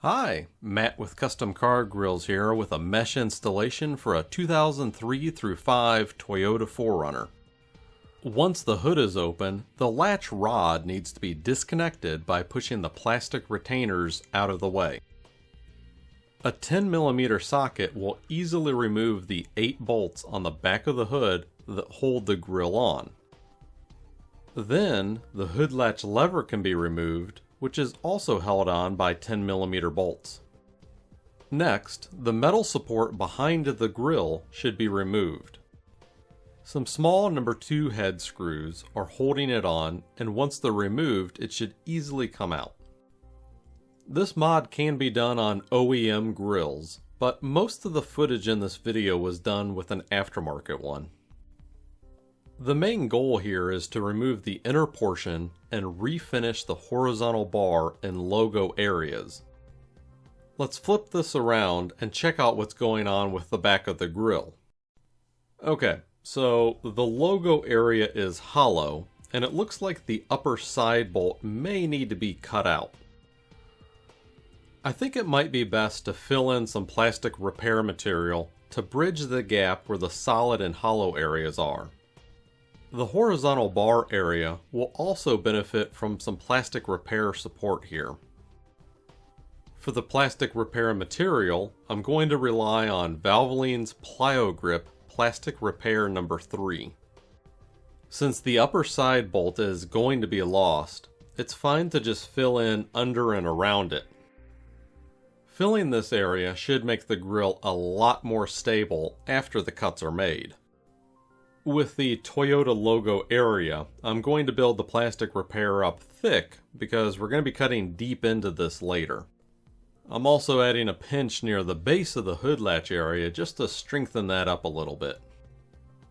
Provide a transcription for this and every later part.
Hi, Matt with Custom Car Grills here with a mesh installation for a 2003 through 5 Toyota 4Runner. Once the hood is open, the latch rod needs to be disconnected by pushing the plastic retainers out of the way. A 10mm socket will easily remove the 8 bolts on the back of the hood that hold the grill on. Then, the hood latch lever can be removed, which is also held on by 10mm bolts. Next, the metal support behind the grill should be removed. Some small number 2 head screws are holding it on, and once they're removed, it should easily come out. This mod can be done on OEM grills, but most of the footage in this video was done with an aftermarket one. The main goal here is to remove the inner portion and refinish the horizontal bar and logo areas. Let's flip this around and check out what's going on with the back of the grill. Okay, so the logo area is hollow, and it looks like the upper side bolt may need to be cut out. I think it might be best to fill in some plastic repair material to bridge the gap where the solid and hollow areas are. The horizontal bar area will also benefit from some plastic repair support here. For the plastic repair material, I'm going to rely on Valvoline's Plyo Grip Plastic Repair number 3. Since the upper side bolt is going to be lost, it's fine to just fill in under and around it. Filling this area should make the grill a lot more stable after the cuts are made. With the Toyota logo area, I'm going to build the plastic repair up thick because we're going to be cutting deep into this later. I'm also adding a pinch near the base of the hood latch area just to strengthen that up a little bit.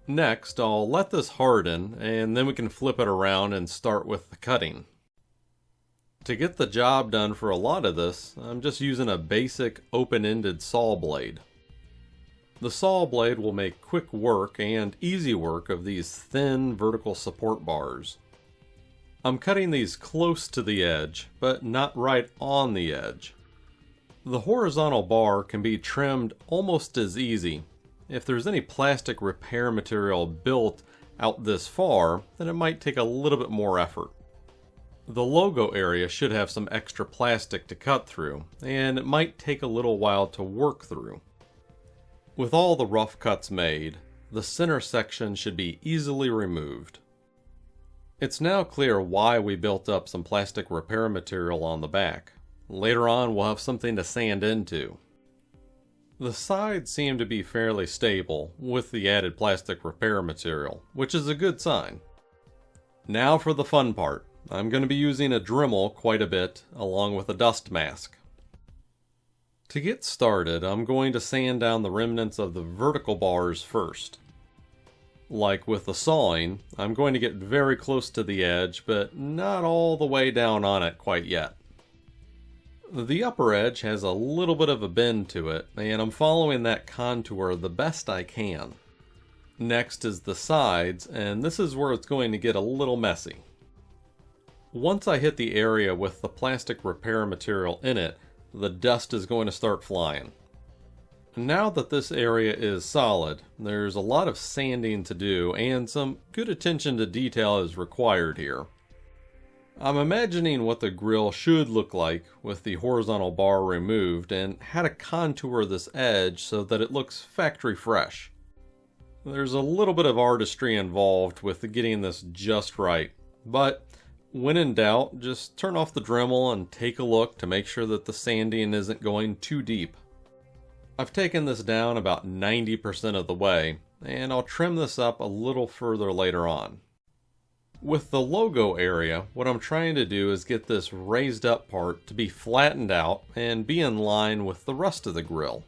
Next, I'll let this harden and then we can flip it around and start with the cutting. To get the job done for a lot of this, I'm just using a basic open-ended saw blade. The saw blade will make quick work and easy work of these thin vertical support bars. I'm cutting these close to the edge, but not right on the edge. The horizontal bar can be trimmed almost as easy. If there's any plastic repair material built out this far, then it might take a little bit more effort. The logo area should have some extra plastic to cut through, and it might take a little while to work through. With all the rough cuts made, the center section should be easily removed. It's now clear why we built up some plastic repair material on the back. Later on, we'll have something to sand into. The sides seem to be fairly stable with the added plastic repair material, which is a good sign. Now for the fun part. I'm going to be using a Dremel quite a bit, along with a dust mask. To get started, I'm going to sand down the remnants of the vertical bars first. Like with the sawing, I'm going to get very close to the edge, but not all the way down on it quite yet. The upper edge has a little bit of a bend to it, and I'm following that contour the best I can. Next is the sides, and this is where it's going to get a little messy. Once I hit the area with the plastic repair material in it, the dust is going to start flying. Now that this area is solid, there's a lot of sanding to do and some good attention to detail is required here. I'm imagining what the grill should look like with the horizontal bar removed and how to contour this edge so that it looks factory fresh. There's a little bit of artistry involved with getting this just right, but when in doubt, just turn off the Dremel and take a look to make sure that the sanding isn't going too deep. I've taken this down about 90% of the way, and I'll trim this up a little further later on. With the logo area, what I'm trying to do is get this raised up part to be flattened out and be in line with the rest of the grill.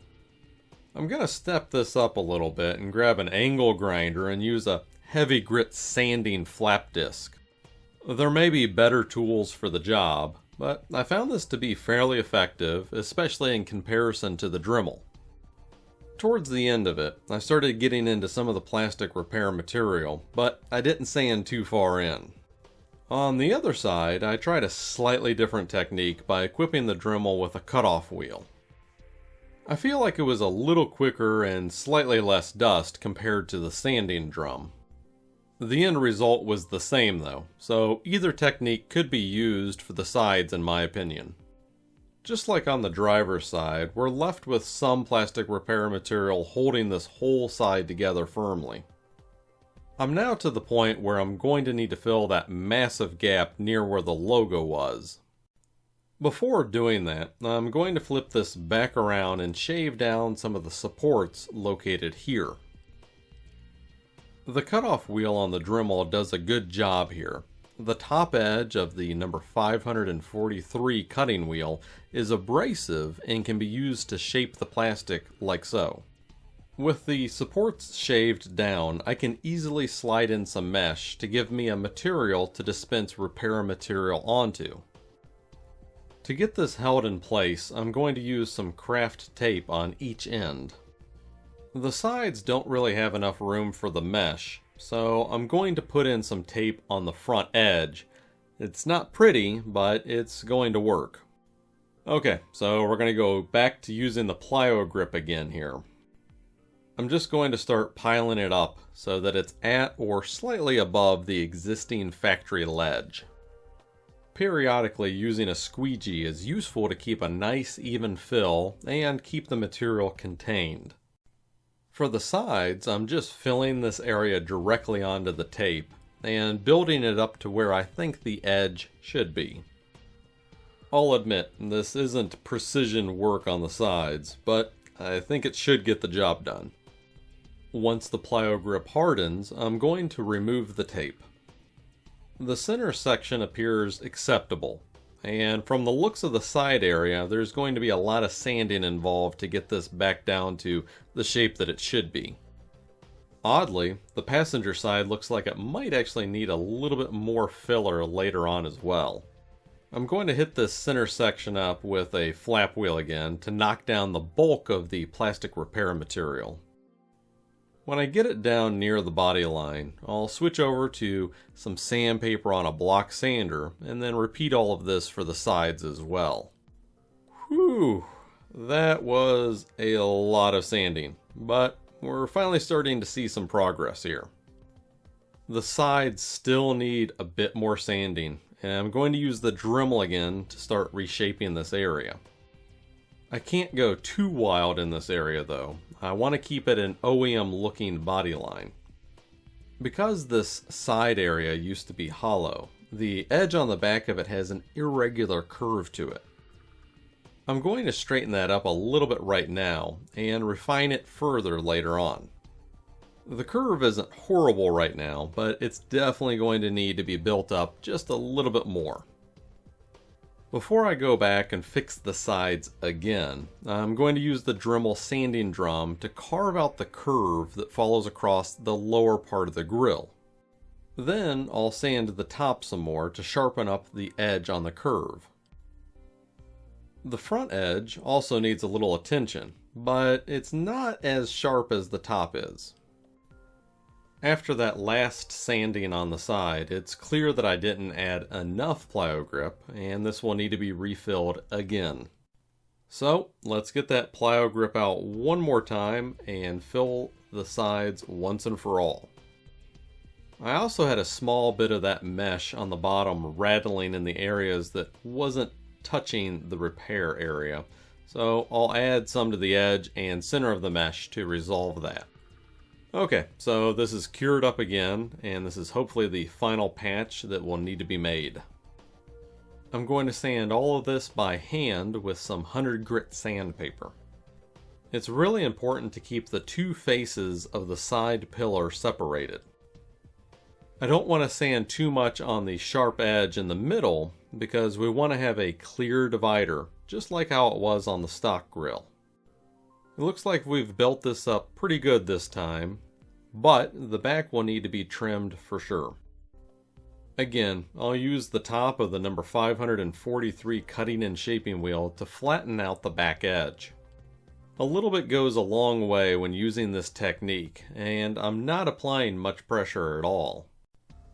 I'm going to step this up a little bit and grab an angle grinder and use a heavy grit sanding flap disc. There may be better tools for the job, but I found this to be fairly effective, especially in comparison to the Dremel. Towards the end of it, I started getting into some of the plastic repair material, but I didn't sand too far in. On the other side, I tried a slightly different technique by equipping the Dremel with a cutoff wheel. I feel like it was a little quicker and slightly less dust compared to the sanding drum. The end result was the same though, so either technique could be used for the sides in my opinion. Just like on the driver's side, we're left with some plastic repair material holding this whole side together firmly. I'm now to the point where I'm going to need to fill that massive gap near where the logo was. Before doing that, I'm going to flip this back around and shave down some of the supports located here. The cutoff wheel on the Dremel does a good job here. The top edge of the number 543 cutting wheel is abrasive and can be used to shape the plastic like so. With the supports shaved down, I can easily slide in some mesh to give me a material to dispense repair material onto. To get this held in place, I'm going to use some craft tape on each end. The sides don't really have enough room for the mesh, so I'm going to put in some tape on the front edge. It's not pretty, but it's going to work. Okay, so we're going to go back to using the plyo grip again here. I'm just going to start piling it up so that it's at or slightly above the existing factory ledge. Periodically using a squeegee is useful to keep a nice even fill and keep the material contained. For the sides, I'm just filling this area directly onto the tape and building it up to where I think the edge should be. I'll admit, this isn't precision work on the sides, but I think it should get the job done. Once the plyo grip hardens, I'm going to remove the tape. The center section appears acceptable, and from the looks of the side area, there's going to be a lot of sanding involved to get this back down to the shape that it should be. Oddly, the passenger side looks like it might actually need a little bit more filler later on as well. I'm going to hit this center section up with a flap wheel again to knock down the bulk of the plastic repair material. When I get it down near the body line, I'll switch over to some sandpaper on a block sander and then repeat all of this for the sides as well. Whew, that was a lot of sanding, but we're finally starting to see some progress here. The sides still need a bit more sanding, and I'm going to use the Dremel again to start reshaping this area. I can't go too wild in this area though. I want to keep it an OEM looking body line. Because this side area used to be hollow, the edge on the back of it has an irregular curve to it. I'm going to straighten that up a little bit right now and refine it further later on. The curve isn't horrible right now, but it's definitely going to need to be built up just a little bit more. Before I go back and fix the sides again, I'm going to use the Dremel sanding drum to carve out the curve that follows across the lower part of the grill. Then I'll sand the top some more to sharpen up the edge on the curve. The front edge also needs a little attention, but it's not as sharp as the top is. After that last sanding on the side, it's clear that I didn't add enough plyo grip, and this will need to be refilled again. So let's get that plyo grip out one more time and fill the sides once and for all. I also had a small bit of that mesh on the bottom rattling in the areas that wasn't touching the repair area, so I'll add some to the edge and center of the mesh to resolve that. Okay, so this is cured up again, and this is hopefully the final patch that will need to be made. I'm going to sand all of this by hand with some 100 grit sandpaper. It's really important to keep the two faces of the side pillar separated. I don't want to sand too much on the sharp edge in the middle because we want to have a clear divider, just like how it was on the stock grill. It looks like we've built this up pretty good this time, but the back will need to be trimmed for sure. Again, I'll use the top of the number 543 cutting and shaping wheel to flatten out the back edge. A little bit goes a long way when using this technique, and I'm not applying much pressure at all.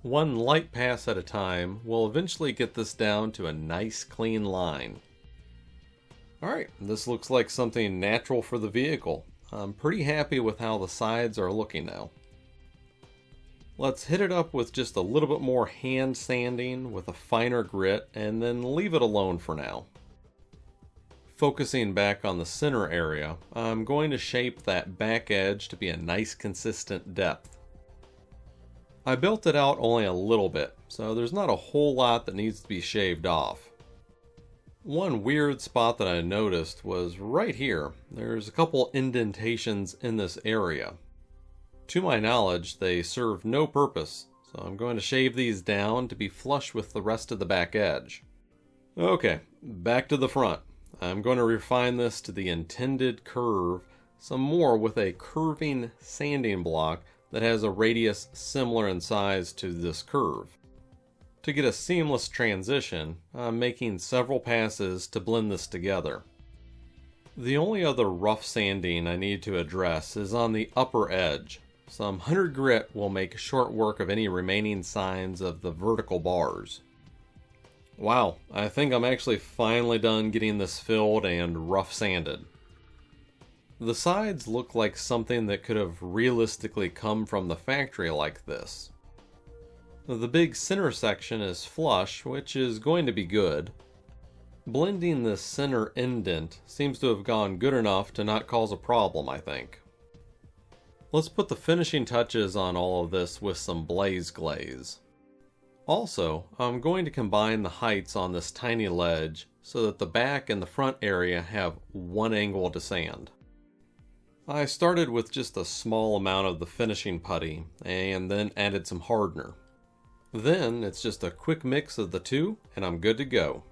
One light pass at a time will eventually get this down to a nice clean line. Alright, this looks like something natural for the vehicle. I'm pretty happy with how the sides are looking now. Let's hit it up with just a little bit more hand sanding with a finer grit and then leave it alone for now. Focusing back on the center area, I'm going to shape that back edge to be a nice consistent depth. I built it out only a little bit, so there's not a whole lot that needs to be shaved off. One weird spot that I noticed was right here. There's a couple indentations in this area. To my knowledge, they serve no purpose, so I'm going to shave these down to be flush with the rest of the back edge. Okay, back to the front. I'm going to refine this to the intended curve some more with a curving sanding block that has a radius similar in size to this curve. To get a seamless transition, I'm making several passes to blend this together. The only other rough sanding I need to address is on the upper edge. Some 100 grit will make short work of any remaining signs of the vertical bars. Wow, I think I'm actually finally done getting this filled and rough sanded. The sides look like something that could have realistically come from the factory like this. The big center section is flush, which is going to be good. Blending this center indent seems to have gone good enough to not cause a problem, I think. Let's put the finishing touches on all of this with some blaze glaze. Also, I'm going to combine the heights on this tiny ledge so that the back and the front area have one angle to sand. I started with just a small amount of the finishing putty and then added some hardener. Then it's just a quick mix of the two and I'm good to go.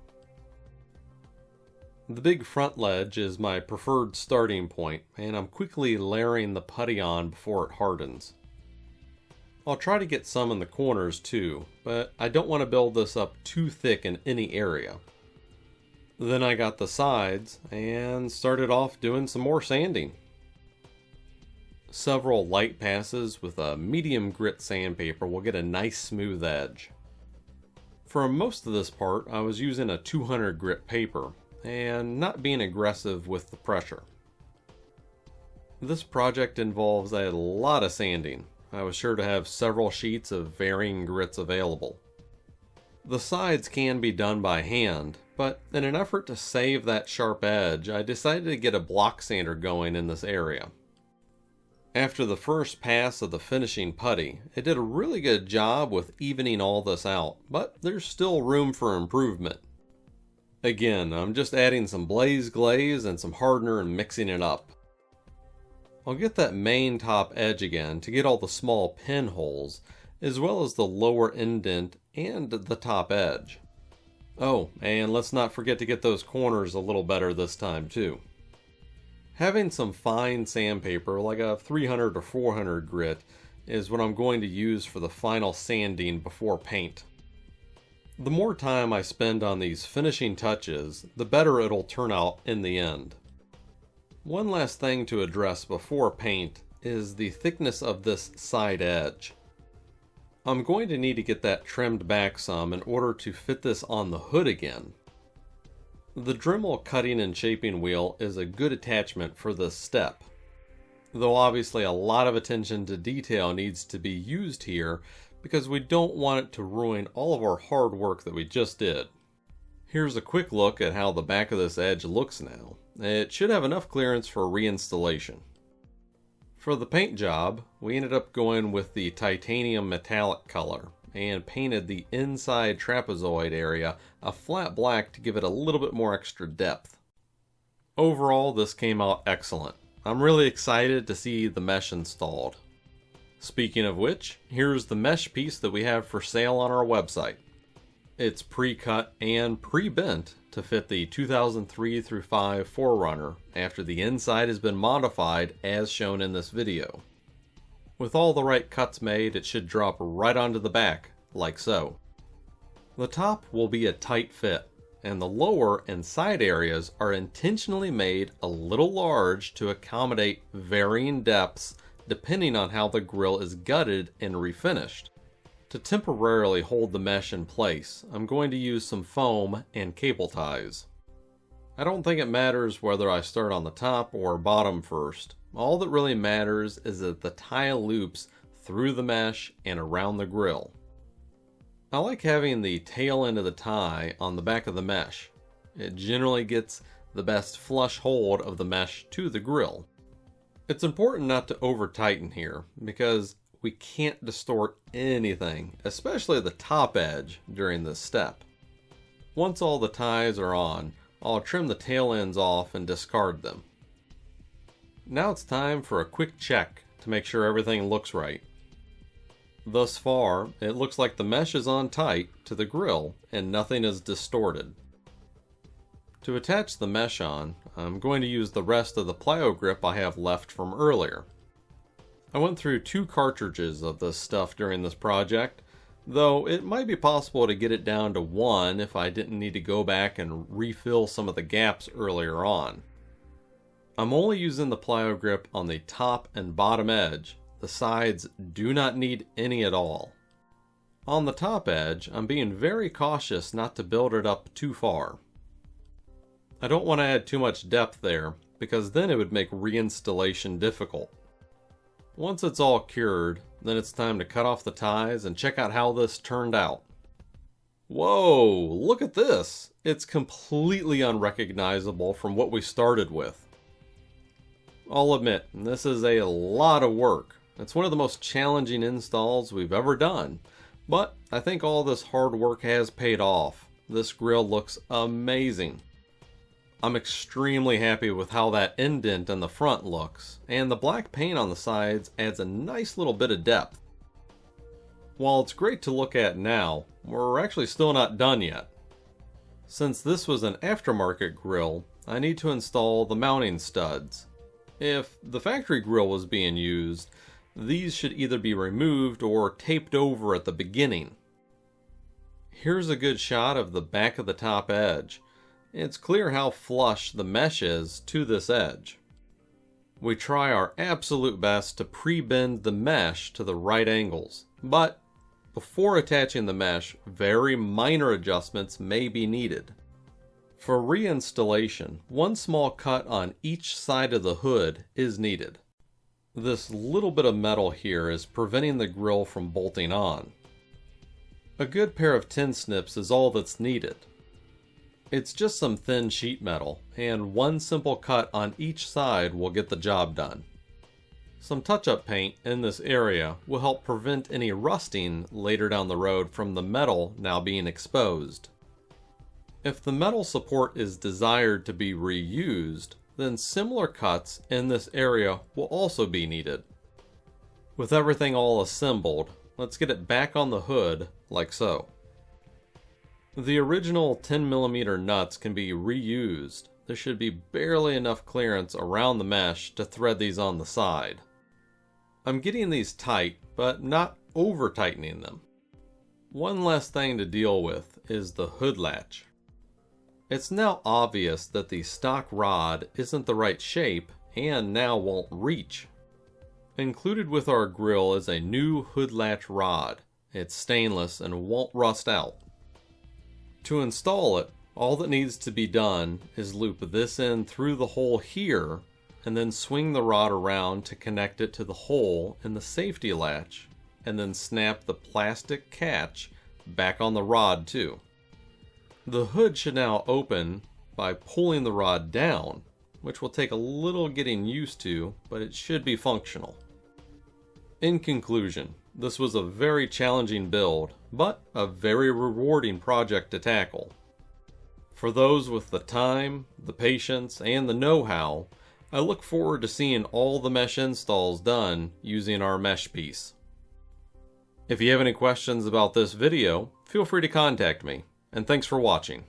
The big front ledge is my preferred starting point and I'm quickly layering the putty on before it hardens. I'll try to get some in the corners too, but I don't want to build this up too thick in any area. Then I got the sides and started off doing some more sanding. Several light passes with a medium grit sandpaper will get a nice smooth edge. For most of this part, I was using a 200 grit paper and not being aggressive with the pressure. This project involves a lot of sanding. I was sure to have several sheets of varying grits available. The sides can be done by hand, but in an effort to save that sharp edge, I decided to get a block sander going in this area. After the first pass of the finishing putty, it did a really good job with evening all this out, but there's still room for improvement. Again, I'm just adding some blaze glaze and some hardener and mixing it up. I'll get that main top edge again to get all the small pinholes, as well as the lower indent and the top edge. Oh, and let's not forget to get those corners a little better this time too. Having some fine sandpaper, like a 300 or 400 grit, is what I'm going to use for the final sanding before paint. The more time I spend on these finishing touches, the better it'll turn out in the end. One last thing to address before paint is the thickness of this side edge. I'm going to need to get that trimmed back some in order to fit this on the hood again. The Dremel cutting and shaping wheel is a good attachment for this step, though obviously a lot of attention to detail needs to be used here because we don't want it to ruin all of our hard work that we just did. Here's a quick look at how the back of this edge looks now. It should have enough clearance for reinstallation. For the paint job, we ended up going with the titanium metallic color and painted the inside trapezoid area a flat black to give it a little bit more extra depth. Overall, this came out excellent. I'm really excited to see the mesh installed. Speaking of which, here's the mesh piece that we have for sale on our website. It's pre-cut and pre-bent to fit the 2003 through 5 4Runner after the inside has been modified as shown in this video. With all the right cuts made, it should drop right onto the back, like so. The top will be a tight fit, and the lower and side areas are intentionally made a little large to accommodate varying depths depending on how the grille is gutted and refinished. To temporarily hold the mesh in place, I'm going to use some foam and cable ties. I don't think it matters whether I start on the top or bottom first. All that really matters is that the tie loops through the mesh and around the grill. I like having the tail end of the tie on the back of the mesh. It generally gets the best flush hold of the mesh to the grill. It's important not to over tighten here because we can't distort anything, especially the top edge, during this step. Once all the ties are on, I'll trim the tail ends off and discard them. Now it's time for a quick check to make sure everything looks right. Thus far, it looks like the mesh is on tight to the grill and nothing is distorted. To attach the mesh on, I'm going to use the rest of the plyo grip I have left from earlier. I went through 2 cartridges of this stuff during this project, though it might be possible to get it down to 1 if I didn't need to go back and refill some of the gaps earlier on. I'm only using the plyo grip on the top and bottom edge. The sides do not need any at all. On the top edge, I'm being very cautious not to build it up too far. I don't want to add too much depth there, because then it would make reinstallation difficult. Once it's all cured, then it's time to cut off the ties and check out how this turned out. Whoa, look at this! It's completely unrecognizable from what we started with. I'll admit, this is a lot of work. It's one of the most challenging installs we've ever done, but I think all this hard work has paid off. This grill looks amazing. I'm extremely happy with how that indent in the front looks, and the black paint on the sides adds a nice little bit of depth. While it's great to look at now, we're actually still not done yet. Since this was an aftermarket grill, I need to install the mounting studs. If the factory grill was being used, these should either be removed or taped over at the beginning. Here's a good shot of the back of the top edge. It's clear how flush the mesh is to this edge. We try our absolute best to pre-bend the mesh to the right angles, but before attaching the mesh, very minor adjustments may be needed. For reinstallation, one small cut on each side of the hood is needed. This little bit of metal here is preventing the grill from bolting on. A good pair of tin snips is all that's needed. It's just some thin sheet metal, and one simple cut on each side will get the job done. Some touch-up paint in this area will help prevent any rusting later down the road from the metal now being exposed. If the metal support is desired to be reused, then similar cuts in this area will also be needed. With everything all assembled, let's get it back on the hood like so. The original 10mm nuts can be reused. There should be barely enough clearance around the mesh to thread these on the side. I'm getting these tight, but not over tightening them. One last thing to deal with is the hood latch. It's now obvious that the stock rod isn't the right shape and now won't reach. Included with our grill is a new hood latch rod. It's stainless and won't rust out. To install it, all that needs to be done is loop this end through the hole here and then swing the rod around to connect it to the hole in the safety latch, and then snap the plastic catch back on the rod too. The hood should now open by pulling the rod down, which will take a little getting used to, but it should be functional. In conclusion, this was a very challenging build, but a very rewarding project to tackle. For those with the time, the patience, and the know-how, I look forward to seeing all the mesh installs done using our mesh piece. If you have any questions about this video, feel free to contact me, and thanks for watching.